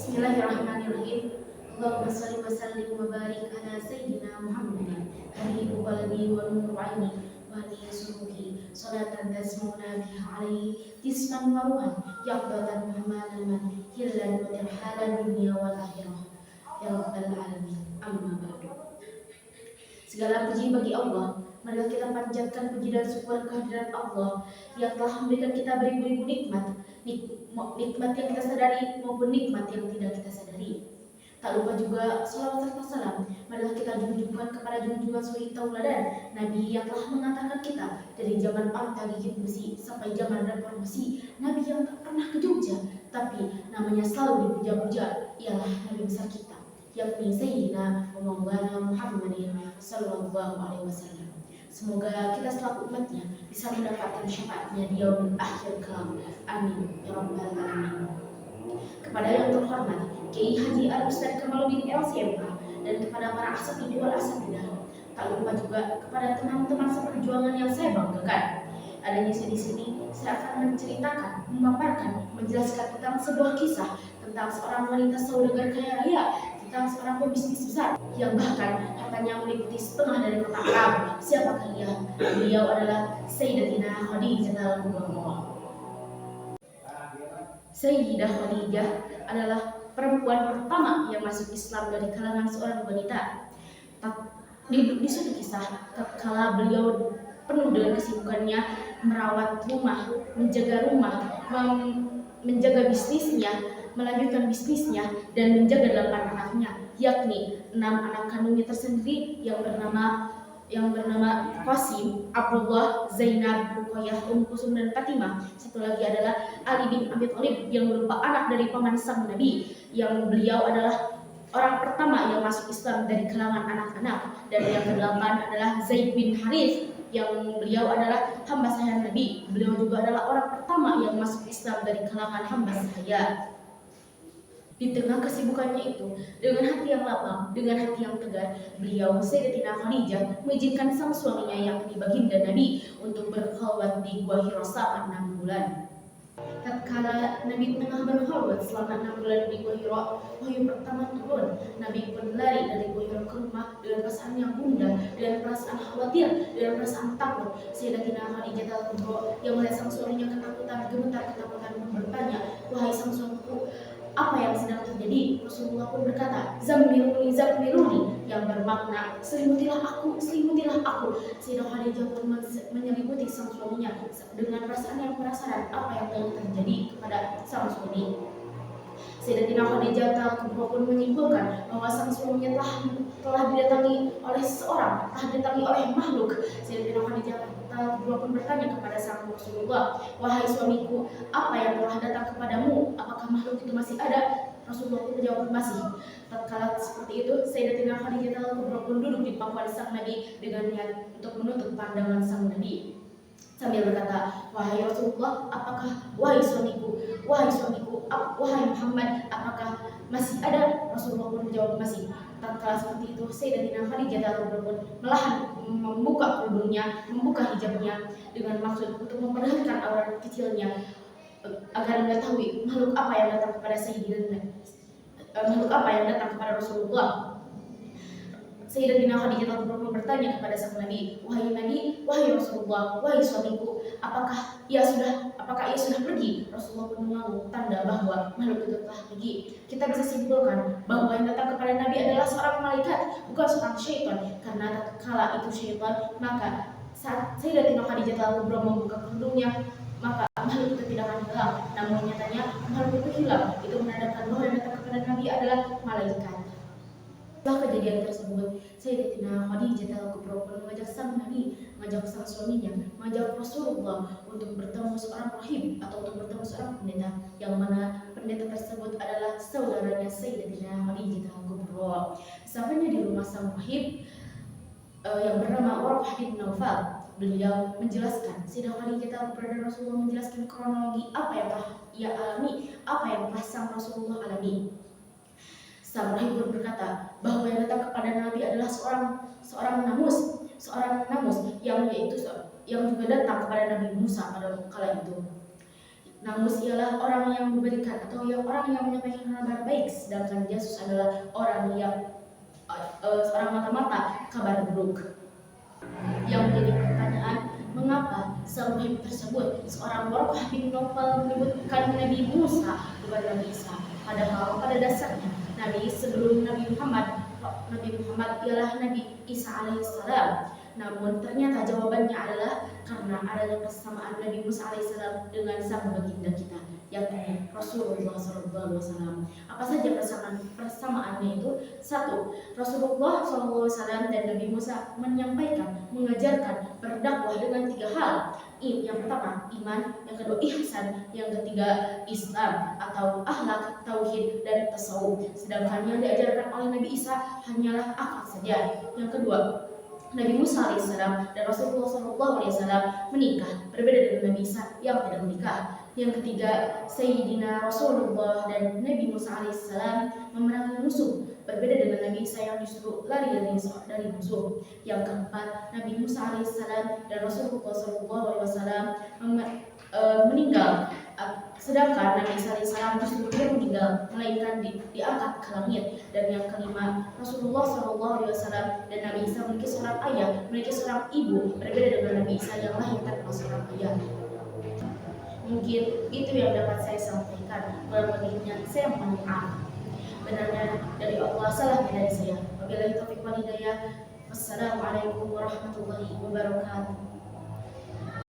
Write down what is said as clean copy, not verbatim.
Bismillahirrahmanirrahim. Allahumma shalli wa sallim wa barik ala sayyidina Muhammadin habibi qalbi wa nur aini wa li suruhi salatan tasmuna biha alaihi tisman wa ruhan yaqdatan muhammadan man hillan wa tirhalan dunia wal akhirah ya rabbal alamin. Amma ba'du. Segala puji bagi Allah. Marilah kita panjatkan puji dan syukur kehadirat Allah yang telah memberikan kita beribu-ribu nikmat, nikmat yang kita sadari maupun nikmat yang tidak kita sadari. Tak lupa juga salawat serta salam marilah kita junjungkan kepada junjungan suri tauladan Nabi yang telah mengantarkan kita dari zaman Arta gigit besi sampai zaman reformasi. Nabi yang tak pernah ke Jogja, tapi namanya selalu dipuja-puja, ialah Nabi besar kita, yakni Sayyidina Maulana Muhammadin sallallahu alaihi wasallam. Semoga kita selaku umatnya bisa mendapatkan syafaatnya di yaumul akhir kelak. Amin ya rabbal alamin. Kepada yang terhormat Kiai Haji Al Ustaz Kamaluddin LCMK dan kepada para asatidz wal asatidah, tak lupa juga kepada teman-teman seperjuangan yang saya banggakan. Adanya di sini saya akan menceritakan, memaparkan, menjelaskan tentang sebuah kisah tentang seorang wanita saudagar kaya raya, tentang seorang pebisnis besar yang bahkan hartanya meliputi setengah dari kota Arab. Siapakah ia? Beliau adalah Sayyidatina Khadijah Kubra. Sayyidah Khadijah adalah perempuan pertama yang masuk Islam dari kalangan seorang wanita. Di suatu kisah, tatkala beliau penuh dengan kesibukannya merawat rumah, menjaga bisnisnya, melanjutkan bisnisnya, dan menjaga 8 anaknya, yakni 6 anak kandungnya tersendiri yang bernama Qasim, Abdullah, Zainab, Ruqayyah, Kusum, dan Fatimah. Satu lagi adalah Ali bin Abi Thalib yang merupakan anak dari paman sang Nabi, yang beliau adalah orang pertama yang masuk Islam dari kalangan anak-anak. Dan yang ke-8 adalah Zaid bin Harith, yang beliau adalah hamba sahaya Nabi. Beliau juga adalah orang pertama yang masuk Islam dari kalangan hamba sahaya. Di tengah kesibukannya itu, dengan hati yang lapang, dengan hati yang tegar, beliau Sayyidatina Khadijah mengizinkan sang suaminya yakni baginda Nabi untuk berkhalwat di Gua Hira selama 6 bulan. Tatkala Nabi tengah berkhalwat selama 6 bulan di Gua Hira, wahyu pertama turun. Nabi pun lari dari Gua Hira ke rumah dengan perasaan yang gundah, dengan perasaan khawatir, dengan perasaan takut. Sayyidatina Khadijah Al-Kubra yang melihat sang suaminya ketakutan, gemetar ketakutan, pun bertanya, "Wahai sang suamiku, apa yang sedang terjadi?" Rasulullah pun berkata, "Zammiluni, zammiluni," yang bermakna selimutilah aku, selimutilah aku. Sayyidah Khadijah pun menyelimuti sang suaminya dengan perasaan yang penasaran apa yang telah terjadi kepada sang suami. Sayyidatina Khadijah Al-Kubra pun menyimpulkan bahwa sang suaminya telah didatangi oleh seseorang, telah didatangi oleh makhluk. Sayyidatina Khadijah Al-Kubra pun bertanya kepada sang Rasulullah, "Wahai suamiku, apa yang telah datang kepadamu? Apakah makhluk itu masih ada?" Rasulullah pun menjawab, "Masih." Tatkala seperti itu, Sayyidatina Khadijah Al-Kubra pun duduk di pangkuan sang Nabi dengan niat untuk menutup pandangan sang Nabi sambil berkata, "Wahai Rasulullah, wahai suamiku, wahai Muhammad, apakah masih ada?" Rasulullah pun menjawab, "Masih." Tatkala seperti itu, Sayyidatina Khadijah Al-Kubra pun melahan membuka kerudungnya, membuka hijabnya dengan maksud untuk memperlihatkan aurat kecilnya agar mengetahui makhluk apa yang datang kepada makhluk apa yang datang kepada Rasulullah. Sayyidatina Khadijah Al-Kubra pun bertanya kepada sang Nabi, "Wahai Nabi, wahai Rasulullah, wahai suamiku, apakah ia sudah pergi?" Rasulullah pun mengangguk tanda bahwa makhluk itu telah pergi. Kita bisa simpulkan bahwa yang datang kepada Nabi adalah seorang malaikat, bukan seorang syaitan. Karena tatkala itu syaitan, maka saat Sayyidatina Khadijah Al-Kubra membuka kerudungnya, maka makhluk itu tidak akan hilang. Namun nyatanya makhluk itu hilang. Itu menandakan bahwa yang datang kepada Nabi adalah malaikat. Setelah kejadian tersebut, Sayyidatina Khadijah Al-Kubra pun mengajak sang Nabi, mengajak sang suaminya, mengajak Rasulullah untuk bertemu seorang rahib atau untuk bertemu seorang pendeta, yang mana pendeta tersebut adalah saudaranya Sayyidatina Khadijah Al-Kubra. Sampainya di rumah sang rahib yang bernama Warqah bin Naufal, beliau menjelaskan, Sayyidah Khadijah Al-Kubra dan Rasulullah menjelaskan kronologi apa yang telah ia alami, apa yang telah sang Rasulullah alami. Sang rahib pun berkata bahwa yang datang kepada Nabi adalah seorang namus yang juga datang kepada Nabi Musa pada kala itu. Namus ialah orang yang memberikan atau orang yang menyampaikan kabar baik, sedangkan jasus adalah orang yang seorang mata-mata kabar buruk. Yang menjadi pertanyaan, mengapa sang rahib tersebut, seorang Warqah bin Naufal, menyebutkan Nabi Musa bukan Nabi Isa? Padahal pada dasarnya Nabi sebelum Nabi Muhammad ialah Nabi Isa alaihissalam. Namun ternyata jawabannya adalah karena adanya persamaan Nabi Musa alaihissalam dengan sang baginda kita, yakni Rasulullah SAW. Apa saja persamaannya itu? Satu, Rasulullah SAW dan Nabi Musa menyampaikan, mengajarkan, berdakwah dengan 3 hal. Yang pertama iman, yang kedua ihsan, yang ketiga Islam atau akhlak, tauhid, dan tasawuf. Sedangkan yang diajarkan oleh Nabi Isa hanyalah akhlak saja. Yang kedua, Nabi Musa alaihissalam dan Rasulullah SAW menikah, berbeda dengan Nabi Isa yang tidak menikah. Yang ketiga, Sayyidina Rasulullah dan Nabi Musa alaihissalam memerangi musuh, berbeda dengan Nabi Isa yang disuruh lari dari musuh. Yang keempat, Nabi Musa alaihissalam dan Rasulullah SAW meninggal, sedangkan Nabi Isa alaihissalam justru tidak meninggal, melainkan diangkat ke langit. Dan yang kelima, Rasulullah SAW dan Nabi Isa memiliki seorang ayah, memiliki seorang ibu, berbeda dengan Nabi Isa yang lahir tanpa seorang ayah. Mungkin itu yang dapat saya sampaikan. Kurang lebihnya saya mohon maaf. Benarnya dari Allah, salahnya dari saya. Wabillahi taufiq wal hidayah. Wassalamualaikum warahmatullahi wabarakatuh.